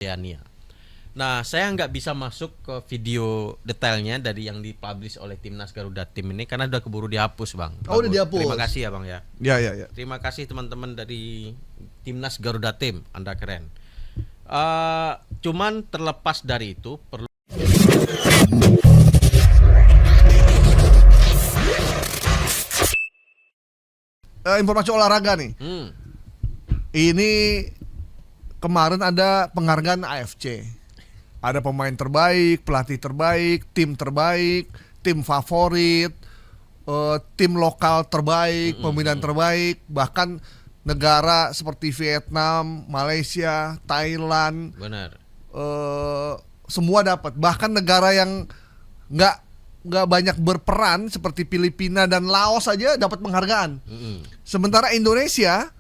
Oceania. Nah, saya nggak bisa masuk ke video detailnya dari yang dipublish oleh Timnas Garuda Tim ini karena udah keburu dihapus, Bang. Oh, udah dihapus. Terima kasih ya, Bang ya. Ya. Terima kasih teman-teman dari Timnas Garuda Tim, Anda keren. Cuman terlepas dari itu perlu informasi olahraga nih. Ini kemarin ada penghargaan AFC. Ada pemain terbaik, pelatih terbaik, tim favorit, tim lokal terbaik, pembinaan terbaik, bahkan negara seperti Vietnam, Malaysia, Thailand, benar. Semua dapat. Bahkan negara yang nggak banyak berperan seperti Filipina dan Laos saja dapat penghargaan. Sementara Indonesia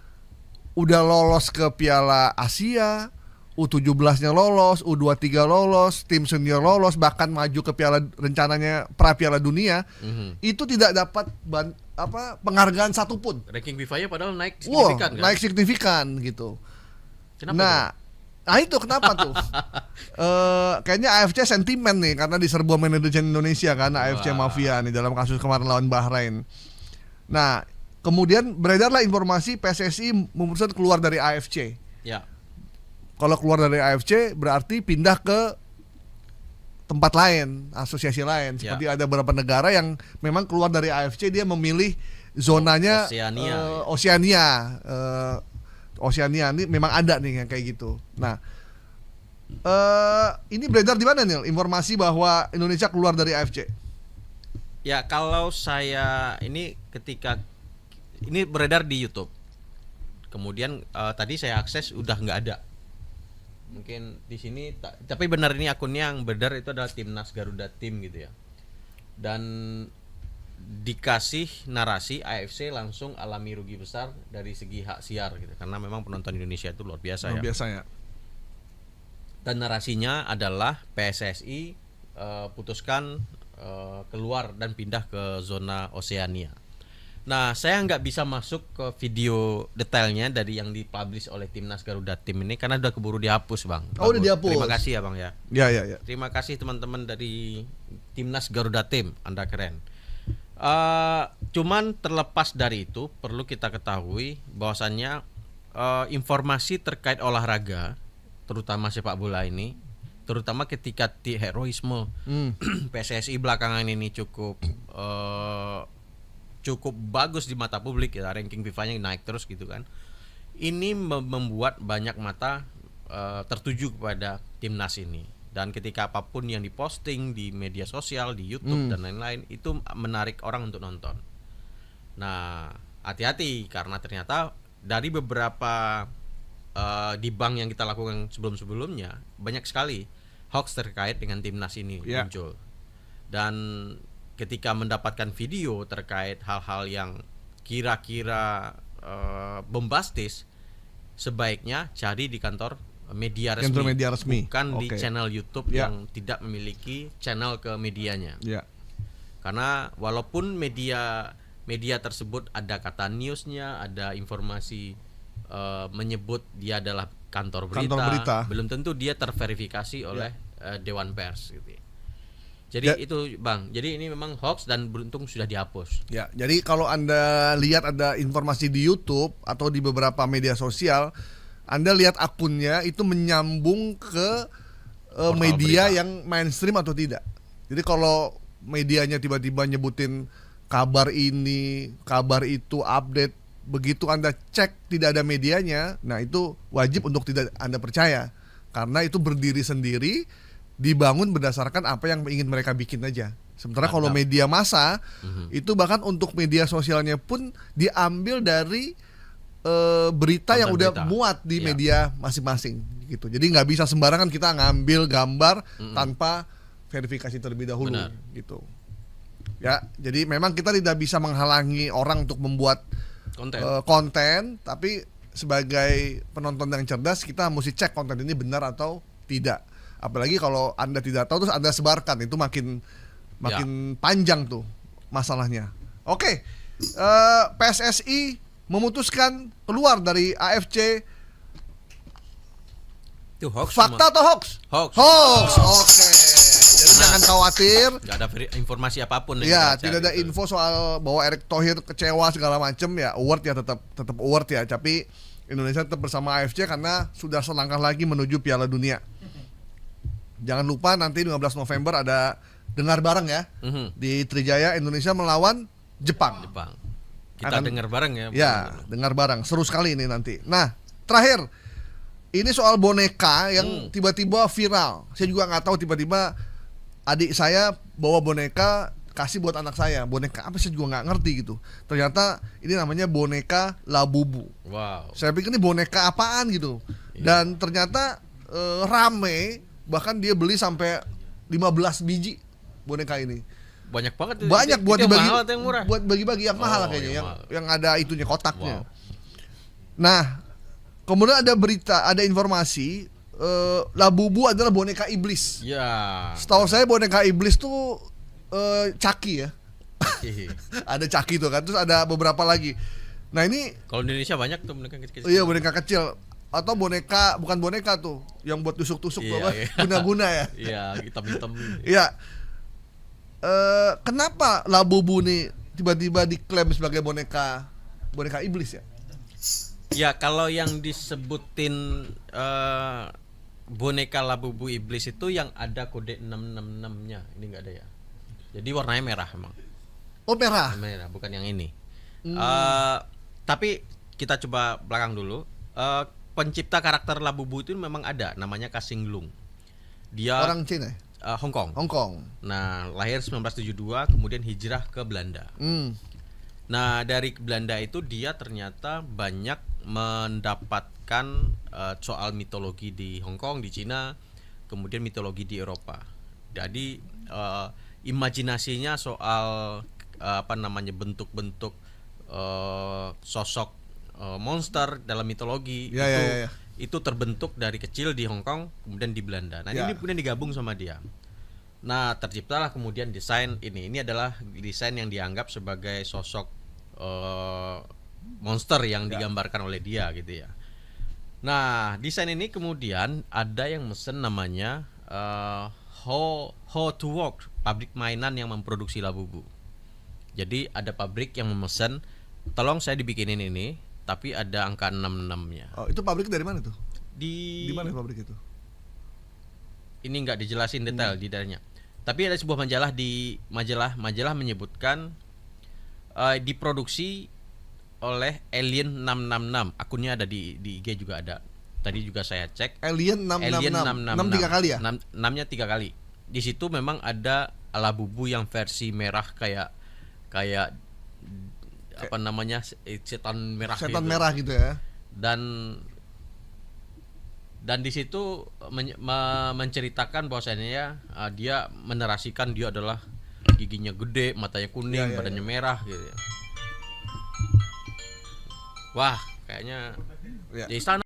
udah lolos ke Piala Asia, U17-nya lolos, U23 lolos, tim senior lolos, bahkan maju ke rencananya Piala Dunia. Itu tidak dapat penghargaan satupun. Ranking FIFA-nya padahal naik signifikan, kan? Naik signifikan gitu. Kenapa Nah itu kenapa tuh? Kayaknya AFC sentimen nih karena diserbu manajemen Indonesia kan, AFC Mafia nih dalam kasus kemarin lawan Bahrain. Nah, kemudian beredarlah informasi PSSI memutuskan keluar dari AFC. Ya. Kalau keluar dari AFC berarti pindah ke tempat lain, asosiasi lain. Seperti ada beberapa negara yang memang keluar dari AFC, dia memilih zonanya Oceania ini memang ada nih yang kayak gitu. Nah, ini beredar di mana nih informasi bahwa Indonesia keluar dari AFC? Ya, kalau saya ini ini beredar di YouTube. Kemudian tadi saya akses udah nggak ada. Mungkin di sini tapi benar ini akunnya yang beredar itu adalah Timnas Garuda Tim gitu ya. Dan dikasih narasi AFC langsung alami rugi besar dari segi hak siar gitu. Karena memang penonton Indonesia itu luar biasa ya. Dan narasinya adalah PSSI putuskan keluar dan pindah ke zona Oceania. Nah, saya nggak bisa masuk ke video detailnya dari yang dipublish oleh Timnas Garuda Tim ini karena udah keburu dihapus, Bang. Oh, udah dihapus. Terima kasih ya, Bang ya. Ya. Terima kasih teman-teman dari Timnas Garuda Tim, Anda keren. Cuman terlepas dari itu perlu kita ketahui bahwasannya informasi terkait olahraga, terutama sepak bola ini, terutama ketika heroisme PSSI belakangan ini cukup bagus di mata publik ya, ranking FIFA-nya naik terus gitu kan. Ini membuat banyak mata tertuju kepada timnas ini. Dan ketika apapun yang diposting di media sosial, di YouTube dan lain-lain, itu menarik orang untuk nonton. Nah, hati-hati karena ternyata dari beberapa debunk yang kita lakukan sebelum-sebelumnya, banyak sekali hoax terkait dengan timnas ini muncul. Dan ketika mendapatkan video terkait hal-hal yang kira-kira bombastis, sebaiknya cari di kantor media resmi, bukan di channel YouTube yang tidak memiliki channel ke medianya. Karena walaupun media tersebut ada kata newsnya, ada informasi menyebut dia adalah kantor berita, belum tentu dia terverifikasi oleh Dewan Pers gitu. Jadi itu, Bang. Jadi ini memang hoax dan beruntung sudah dihapus. Ya, jadi kalau Anda lihat ada informasi di YouTube atau di beberapa media sosial, Anda lihat akunnya itu menyambung ke media berita yang mainstream atau tidak. Jadi kalau medianya tiba-tiba nyebutin kabar ini, kabar itu, update, begitu Anda cek tidak ada medianya, nah itu wajib untuk tidak Anda percaya. Karena itu berdiri sendiri, dibangun berdasarkan apa yang ingin mereka bikin aja. Sementara kalau media massa itu bahkan untuk media sosialnya pun diambil dari berita yang udah muat di media masing-masing gitu. Jadi nggak bisa sembarangan kita ngambil gambar tanpa verifikasi terlebih dahulu. Gitu. Ya, jadi memang kita tidak bisa menghalangi orang untuk membuat konten, tapi sebagai penonton yang cerdas kita mesti cek konten ini benar atau tidak. Apalagi kalau Anda tidak tahu terus Anda sebarkan, itu makin panjang tuh masalahnya. Oke, PSSI memutuskan keluar dari AFC Itu hoax. Fakta atau hoax? Hoax. Hoax. Oke. Jadi jangan khawatir. Nggak ada informasi apapun. yang Ya, kita tidak cari ada itu. info soal bahwa Erick Thohir kecewa segala macam ya. Award ya tetap award ya. Tapi Indonesia tetap bersama AFC karena sudah selangkah lagi menuju Piala Dunia. Jangan lupa nanti 15 November ada dengar bareng ya. Di Trijaya Indonesia melawan Jepang. Kita dengar bareng ya. Ya, dengar bareng. Seru sekali ini nanti. Nah, terakhir ini soal boneka yang tiba-tiba viral. Saya juga nggak tahu, tiba-tiba adik saya bawa boneka kasih buat anak saya. Boneka apa saya juga nggak ngerti gitu. Ternyata ini namanya boneka Labubu. Wow. Saya pikir ini boneka apaan gitu. Dan ternyata rame, bahkan dia beli sampai 15 biji boneka ini. Banyak banget. Banyak itu buat yang dibagi, mahal atau yang murah? buat bagi-bagi yang mahal kayaknya, yang ada itunya kotaknya. Nah, kemudian ada berita, ada informasi Labubu adalah boneka iblis. Ya. Setahu saya boneka iblis tuh Chucky ya. Ada Chucky tuh kan, terus ada beberapa lagi. Nah ini Kalau di Indonesia banyak tuh boneka kecil. iya boneka kecil atau boneka, bukan boneka tuh yang buat tusuk-tusuk tuh apa? Iya. Guna-guna ya. Iya, hitam-hitam. Iya. Kenapa Labubu nih tiba-tiba diklaim sebagai boneka iblis ya? Ya, kalau yang disebutin boneka Labubu iblis itu yang ada kode 666-nya. Ini enggak ada ya. Jadi warnanya merah emang. Oh, merah. Merah, bukan yang ini. Tapi kita coba belakang dulu. Pencipta karakter Labubu itu memang ada, namanya Kasing Lung. Dia Orang Cina ya? Hong Kong. Nah, lahir 1972, kemudian hijrah ke Belanda. Nah, dari Belanda itu dia ternyata banyak mendapatkan soal mitologi di Hong Kong, di Cina, kemudian mitologi di Eropa. Jadi imajinasinya soal bentuk-bentuk sosok monster dalam mitologi itu terbentuk dari kecil di Hong Kong, kemudian di Belanda. Nah, ini kemudian digabung sama dia. Nah, terciptalah kemudian desain ini. Ini adalah desain yang dianggap sebagai sosok monster yang digambarkan oleh dia gitu ya. Nah, desain ini kemudian ada yang mesen namanya How to Work, pabrik mainan yang memproduksi Labubu. Jadi ada pabrik yang memesan, tolong saya dibikinin ini, tapi ada angka 66-nya. Oh, itu pabrik dari mana tuh? Di mana pabrik itu? Ini nggak dijelasin detail di dalamnya. Tapi ada sebuah majalah majalah menyebutkan diproduksi oleh Alien 666. Akunnya ada di IG juga ada. Tadi juga saya cek. Alien 666. 6 3 kali ya? 6-nya 3 kali. Di situ memang ada Labubu yang versi merah kayak apa namanya, setan merah gitu ya. Dan di situ menceritakan bahwasannya dia menerasikan dia adalah giginya gede, matanya kuning, badannya merah gitu ya. Wah, kayaknya di istana